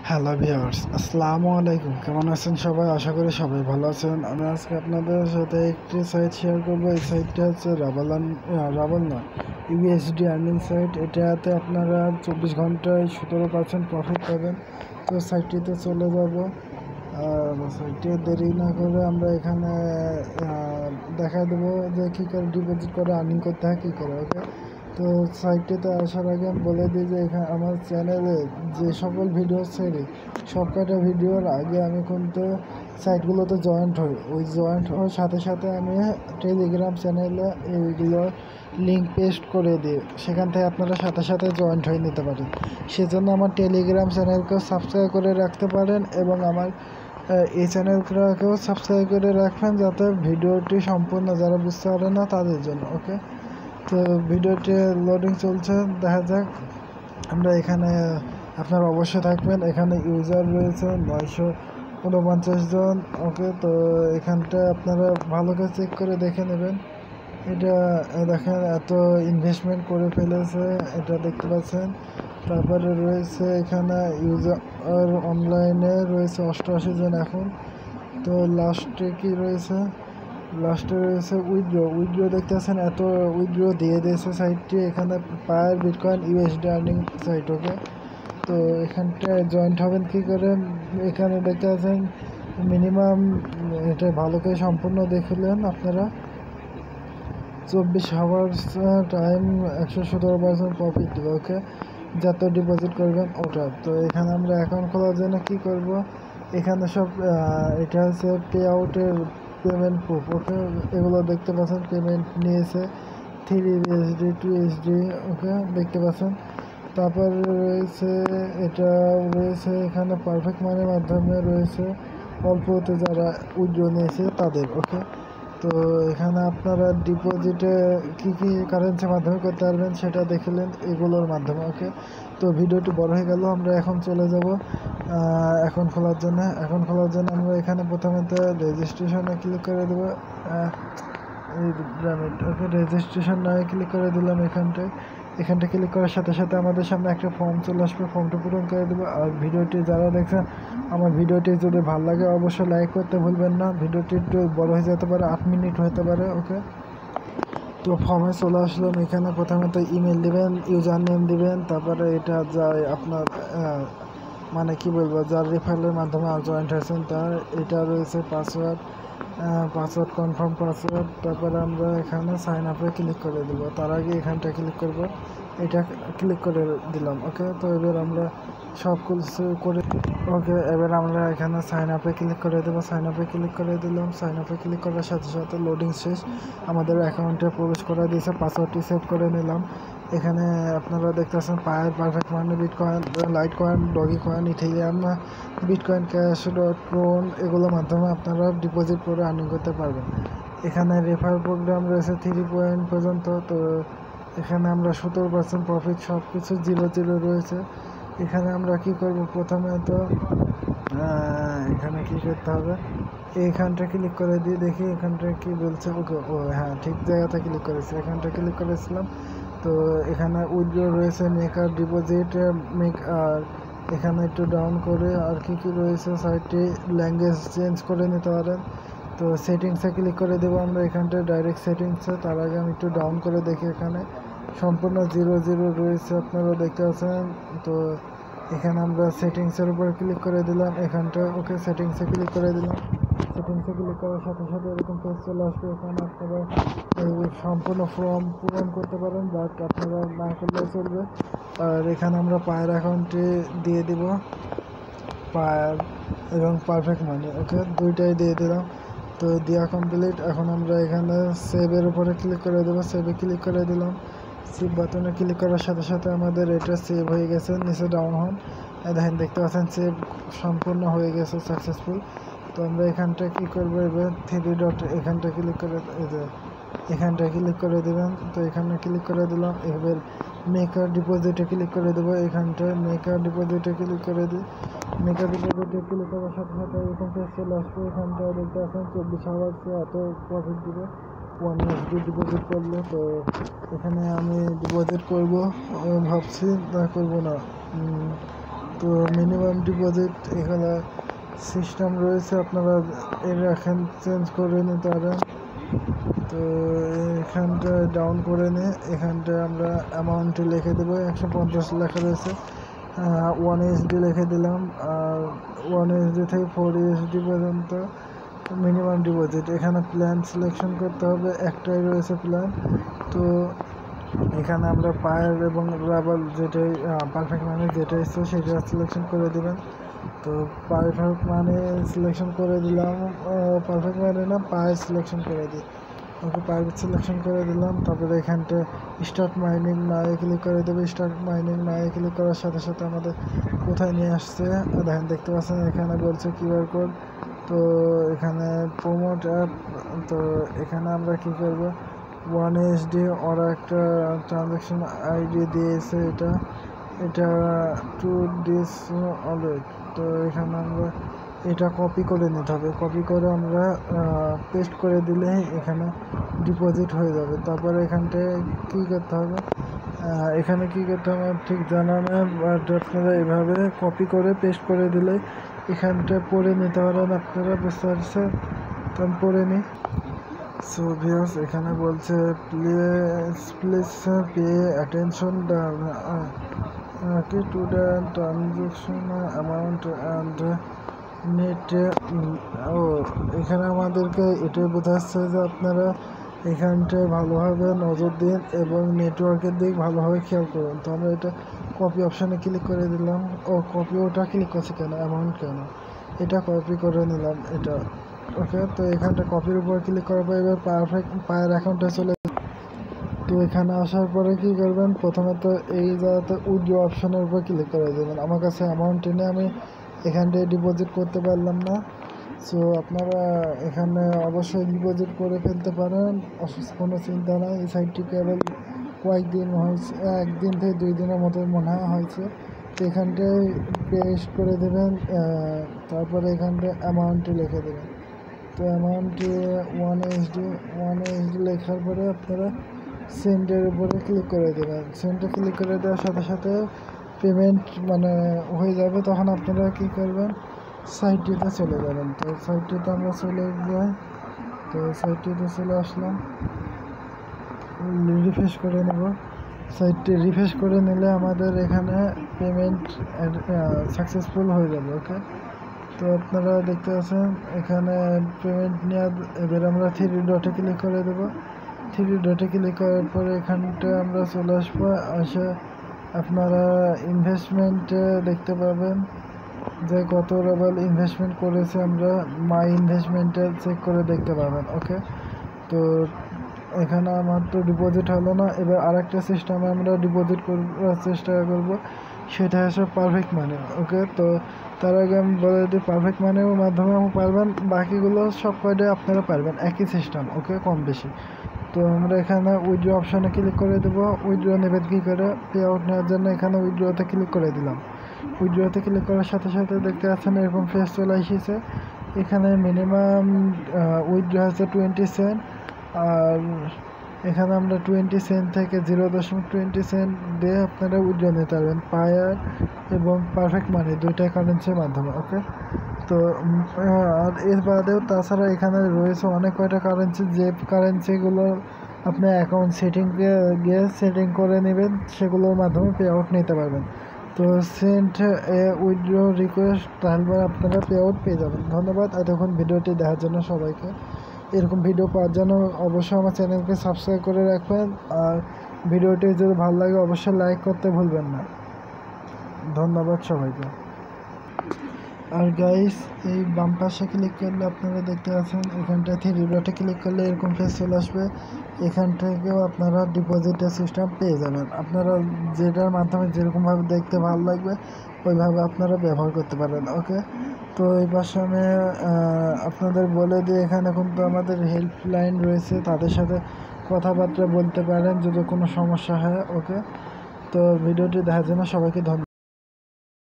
Hello viewers, আসসালামু আলাইকুম। কেমন আছেন সবাই? আশা করি সবাই ভালো আছেন। আমি আজকে আপনাদের সাথে একটি সাইট শেয়ার করব। এই সাইটটা হচ্ছে রাবল না, ইউএসডি আর্নিং সাইট। এটাতে আপনারা 24 ঘন্টায় 17% প্রফিট পাবেন। তো সাইটটিতে চলে যাব। সাইটে দেরি না করে আমরা এখানে দেখা দেবো যে কী করে ডিপোজিট করে আর্নিং করতে হয়, কী করে। ওকে, তো সাইটটিতে আসার আগে আমি বলে দিই যে এখানে আমার চ্যানেলে যে সকল ভিডিও ছেড়ে সবকটা ভিডিওর আগে আমি কিন্তু সাইটগুলোতে জয়েন্ট হই। ওই জয়েন্ট হওয়ার সাথে সাথে আমি টেলিগ্রাম চ্যানেলে এইগুলো লিঙ্ক পেস্ট করে দিই। সেখান থেকে আপনারা সাথে সাথে জয়েন্ট হয়ে নিতে পারেন। সেজন্য আমার টেলিগ্রাম চ্যানেলকেও সাবস্ক্রাইব করে রাখতে পারেন এবং আমার এই চ্যানেলটাকেও সাবস্ক্রাইব করে রাখবেন, যাতে ভিডিওটি সম্পূর্ণ যারা বুঝতে পারে না তাদের জন্য। ওকে, তো ভিডিওটি লোডিং চলছে, দেখা যাক। আমরা এখানে আপনারা অবশ্যই থাকবেন। এখানে ইউজার রয়েছে 949 জন। ওকে, তো এখানটা আপনারা ভালো করে চেক করে দেখে নেবেন। এটা দেখেন এত ইনভেস্টমেন্ট করে ফেলেছে, এটা দেখতে পাচ্ছেন। তারপরে রয়েছে এখানে ইউজার অনলাইনে রয়েছে 88 জন এখন। তো লাস্টে কি রয়েছে? লাস্টে রয়েছে উইথড্র দেখতে পাচ্ছেন, এত উইথড্র দিয়ে দিয়েছে সাইটটি। এখানে পার বিটকয়েন ইউএসডি আর্নিং সাইট। ওকে, তো এখানটায় জয়েন্ট হবেন কী করে? এখানে দেখতে পাচ্ছেন মিনিমাম, এটা ভালো করে সম্পূর্ণ দেখলেন আপনারা। 24 আওয়ার্স টাইম, 117% প্রফিট দেবে। ওকে, যত ডিপোজিট করবেন ওটা। তো এখানে আমরা অ্যাকাউন্ট খোলার জন্য কী করব? এখানে সব এটা হচ্ছে পে আউটের পেমেন্ট প্রুফ। ওকে, এগুলো দেখতে পাচ্ছেন পেমেন্ট নিয়েছে 3 USD 2 USD। ওকে, দেখতে পাচ্ছেন। তারপর রয়েছে এটা রয়েছে এখানে পারফেক্ট মানির মাধ্যমে রয়েছে অল্পতে যারা উইথড্র নিয়েছে তাদের। ওকে, তো এখানে আপনারা ডিপোজিটে কী কী কারেন্সির মাধ্যমে করতে পারবেন সেটা দেখলেন এগুলোর মাধ্যমে। ওকে, তো ভিডিওটি বড় হয়ে গেল, আমরা এখন চলে যাব অ্যাকাউন্ট খোলার জন্য। অ্যাকাউন্ট খোলার জন্য আমরা এখানে প্রথমে তো রেজিস্ট্রেশনে ক্লিক করে দেবো। ওকে, রেজিস্ট্রেশন নয় ক্লিক করে দিলাম। এখানটা ক্লিক করার সাথে সাথে আমাদের সামনে একটা ফর্ম চলে আসবে, ফর্মটা পূরণ করে দেবো। আর ভিডিওটি যারা দেখছেন, আমার ভিডিওটি যদি ভালো লাগে অবশ্যই লাইক করতে ভুলবেন না। ভিডিওটি একটু বড় হয়ে যেতে পারে, 8 মিনিট হতে পারে। ওকে, তো ফর্মে চলে আসলাম। এখানে প্রথমে তো ইমেল দিবেন, ইউজার নেম দিবেন, তারপরে এটা যায় আপনার মানে কি বলবো, যার রেফারেলের মাধ্যমে জয়েন্ট হয়েছেন তার। এটা রয়েছে পাসওয়ার্ড কনফার্ম পাসওয়ার্ড। তারপরে আমরা এখানে সাইন আপে ক্লিক করে দেবো। তার আগে এখানটা ক্লিক করব, এটা ক্লিক করে দিলাম। ওকে, তো এবার আমরা সব কিছু করে ওকে, এবার আমরা এখানে সাইন আপে ক্লিক করে দেবো। সাইন আপে ক্লিক করে দিলাম। সাইন আপে ক্লিক করার সাথে সাথে লোডিং শেষ, আমাদের অ্যাকাউন্টে প্রবেশ করা দিয়েছে। পাসওয়ার্ডটি সেভ করে নিলাম। এখানে আপনারা দেখতেছেন Payeer Perfect Money, Bitcoin, Litecoin, Dogecoin, Ethereum, Bitcoin Cash, Tron, এগুলোর মাধ্যমে আপনারা ডিপোজিট করে আর্নিং করতে পারবেন। এখানে রেফার প্রোগ্রাম রয়েছে 3 পয়েন্ট পর্যন্ত। তো এখানে আমরা 17% প্রফিট, সব কিছু 0 রয়েছে। এখানে আমরা কি করব? প্রথমে তো এখানে কি করতে হবে, এইখানটা ক্লিক করে দিয়ে দেখি এখানটা কি বলছে। ওকে, ও হ্যাঁ, ঠিক জায়গাতে ক্লিক করেছি, এখানটা ক্লিক করেছিলাম। তো এখানে উইথড্র রয়েছে, মেকার ডিপোজিট, আর এখানে একটু ডাউন করে আর কি রয়েছে সাইটটি ল্যাঙ্গুয়েজ চেঞ্জ করে নিতে পারেন। তো সেটিংসে ক্লিক করে দেবো আমরা এখানটায়, ডাইরেক্ট সেটিংসে। তার আগে আমি একটু ডাউন করে দেখি, এখানে সম্পূর্ণ 0 রয়েছে, আপনারা দেখতে পাচ্ছেন। তো এখানে আমরা সেটিংসের উপর ক্লিক করে দিলাম এখানটা। ওকে, সেটিংসে ক্লিক করে দিলাম। সেটিংসে ক্লিক করার সাথে সাথে এরকম পেজ চলে আসবে। এখানে আপনারা এই সম্পূর্ণ ফর্ম পূরণ করতে পারেন, বাট আপনারা না করলেও চলবে। আর এখানে আমরা পায়ের অ্যাকাউন্টে দিয়ে দিব, পায়ার এবং পারফেক্ট মানি। ওকে, দুইটাই দিয়ে দিলাম। তো দেওয়া কমপ্লিট। এখন আমরা এখানে সেভের উপরে ক্লিক করে দেবো। সেভে ক্লিক করে দিলাম। সেভ বাটনে ক্লিক করার সাথে সাথে আমাদের এটা সেভ হয়ে গেছে। নিচে ডাউন হন, দেখেন দেখতে পাচ্ছেন সেভ সম্পূর্ণ হয়ে গেছে, সাকসেসফুল। তো আমরা এখানটা কী করবো, এবার 3 ডট এখানটা ক্লিক করে এখানটা ক্লিক করে দেবেন। তো এখানে ক্লিক করে দিলাম। এবার মেকার ডিপোজিটে ক্লিক করে দেবো। এখানটায় মেকার ডিপোজিটে ক্লিক করে দিই। মেকার ডিপোজিটে ক্লিক করার সাথে সাথে এরকম পেজ চলে আসবে। এখানটায় দেখতে পাচ্ছেন 24 আওয়ার্সে এত প্রফিট দিবে 1 USD ডিপোজিট করলে। তো এখানে আমি ডিপোজিট করবো ভাবছি, না করবো না। তো মিনিমাম ডিপোজিট এখানে সিস্টেম রয়েছে, আপনারা এখান চেঞ্জ করে নিতে পারেন। তো এখানটা ডাউন করে নিয়ে এখানটায় আমরা অ্যামাউন্টটি লিখে দেবো, 150 লেখা রয়েছে, 1 USD লিখে দিলাম। আর 1 USD থেকে 4 USD পর্যন্ত মিনিমাম ডিপোজিট। এখানে প্ল্যান সিলেকশন করতে হবে, একটাই রয়েছে প্ল্যান। তো এখানে আমরা পায়ার এবং রাবার যেটাই পারফেক্ট মানি যেটা ইচ্ছে সেটা সিলেকশন করে দেবেন। তো পারফেক্ট মানি সিলেকশন করে দিলাম, পারফেক্ট মানি না পায়ার সিলেকশন করে দিই। ওকে, পায়ার সিলেকশন করে দিলাম। তারপরে এখানটা স্টার্ট মাইনিং নায়ে ক্লিক করে দেবে। স্টার্ট মাইনিং নায়ে ক্লিক করার সাথে সাথে আমাদের কোথায় নিয়ে আসছে দেখেন, দেখতে পাচ্ছেন এখানে বলছে কিউআর কোড। তো এখানে প্রোমোট অ্যাপ। তো এখানে আমরা কি করব, 1 USD ওরা একটা ট্রানজ্যাকশন আইডি দিয়েছে, এটা টু দিস অলরেড। তো এখানে আমরা এটা কপি করে নিতে হবে, কপি করে আমরা পেস্ট করে দিলে এখানে ডিপোজিট হয়ে যাবে। তারপরে এখানটায় কী করতে হবে, এখানে কী করতে হবে ঠিক জানা না, বাট আপনারা এভাবে কপি করে পেস্ট করে দিলে এখানটায় পড়ে নিতে পারেন, আপনারা বুঝতে পারছেন। তো আমি পড়ে নিই। সো ভিউয়ার্স, এখানে বলছে please pay attention to the transaction amount and net. এখানে আমাদেরকে এটাই বোঝাচ্ছে যে আপনারা এখানটায় ভালোভাবে নজর দিন এবং নেটওয়ার্কের দিক ভালোভাবে খেয়াল করুন। তো আমরা এটা কপি অপশানে ক্লিক করে দিলাম। কপি ওটা ক্লিক করছে কেন, অ্যামাউন্ট কেন, এটা কপি করে নিলাম এটা। ওকে, তো এখানটা কপির উপর ক্লিক করার পর এবার পায়ের অ্যাকাউন্টে চলে। তো এখানে আসার পরে কি করবেন, প্রথমে তো এই জায়গাতে উইথড্র অপশনের উপর ক্লিক করে দেবেন। আমার কাছে অ্যামাউন্ট এনে আমি এখানটায় ডিপোজিট করতে পারলাম না। সো আপনারা এখানে অবশ্যই ডিপোজিট করে ফেলতে পারেন, কোনো চিন্তা নাই। এই সাইটটি কেবল কয়েকদিন হয়েছে, 1 দিন থেকে 2 দিনের মতো মনে হয়েছে। তো এখানটায় পেস্ট করে দেবেন, তারপরে এখানটায় অ্যামাউন্টটি লিখে দেবেন। তো অ্যামাউন্টটি 1 USD লেখার পরে আপনারা সেন্ডের উপরে ক্লিক করে দেবেন। সেন্ডে ক্লিক করে দেওয়ার সাথে সাথে পেমেন্ট মানে হয়ে যাবে। তখন আপনারা কী করবেন, সাইটটিতে চলে যাবেন। তো সাইটটিতে আমরা চলে যাই। তো সাইটটিতে চলে আসলাম, রিফ্রেশ করে নেব। সাইটটি রিফ্রেশ করে নিলে আমাদের এখানে পেমেন্ট সাকসেসফুল হয়ে যাবে। ওকে, তো আপনারা দেখতে পাচ্ছেন এখানে পেমেন্ট নেওয়ার। এবার আমরা 3 ডটে ক্লিক করে দেবো। 3 ডটে ক্লিক করার পরে এখানটা আমরা চলে আসবো। আসে আপনারা ইনভেস্টমেন্টে দেখতে পাবেন যে কত লেভেল ইনভেস্টমেন্ট করেছে, আমরা মাই ইনভেস্টমেন্টে চেক করে দেখতে পাবেন। ওকে, তো এখানে আমার তো ডিপোজিট হলো না। এবার আরেকটা সিস্টেমে আমরা ডিপোজিট করার চেষ্টা করব, সেটা হচ্ছে পারফেক্ট মানি। ওকে, তো তার আগে আমি বলে দিই পারফেক্ট মানির মাধ্যমে পারবেন, বাকিগুলো সব কয়টাই আপনারা পারবেন, একই সিস্টেম। ওকে, কম বেশি। তো আমরা এখানে উইথড্র অপশানে ক্লিক করে দেবো। উইথড্র নেবেন কী করে, পে আউট নেওয়ার জন্য এখানে উইথড্রতে ক্লিক করে দিলাম। উইথড্রতে ক্লিক করার সাথে সাথে দেখতে পাচ্ছেন এরকম ফেস চলে এসেছে। এখানে মিনিমাম উইথড্র হচ্ছে 20 সেন্ট। আর এখানে আমরা 20 সেন্ট থেকে 0.20 সেন্ট দিয়ে আপনারা উইথড্র নিতে পারবেন, পায়ার এবং পারফেক্ট মানি দুইটাই কারেন্সির মাধ্যমে। ওকে, তো আর এর বাদেও তাছাড়া এখানে রয়েছে অনেক কয়টা কারেন্সি, যে কারেন্সিগুলো আপনি অ্যাকাউন্ট সেটিংয়ে গিয়ে সেটিং করে নেবেন, সেগুলোর মাধ্যমে পে আউট নিতে পারবেন। তো সেন্ট উইথড্র রিকোয়েস্ট, তাহলে আপনারা পে আউট পেয়ে যাবেন। ধন্যবাদ এতক্ষণ ভিডিওটি দেখার জন্য সবাইকে। এরকম ভিডিও পাওয়ার জন্য অবশ্যই আমার চ্যানেলকে সাবস্ক্রাইব করে রাখবেন। আর ভিডিওটি যদি ভালো লাগে অবশ্যই লাইক করতে ভুলবেন না। ধন্যবাদ সবাইকে। আর গাইস, এই বাম পাশে ক্লিক করলে আপনারা দেখতে পাচ্ছেন এখানটা 3 ডটে ক্লিক করলে এরকম ফেস চলে আসবে। এখান থেকেও আপনারা ডিপোজিটের সিস্টেম পেয়ে যাবেন। আপনারা যেটার মাধ্যমে যেরকমভাবে দেখতে ভালো লাগবে ওইভাবে আপনারা ব্যবহার করতে পারেন। ওকে, তো এই পাশে আমি আপনাদের বলে দিই, এখানে কিন্তু আমাদের হেল্পলাইন রয়েছে, তাদের সাথে কথাবার্তা বলতে পারেন যদি কোনো সমস্যা হয়। ওকে, তো ভিডিওটি দেখার জন্য সবাইকে ধন্যবাদ।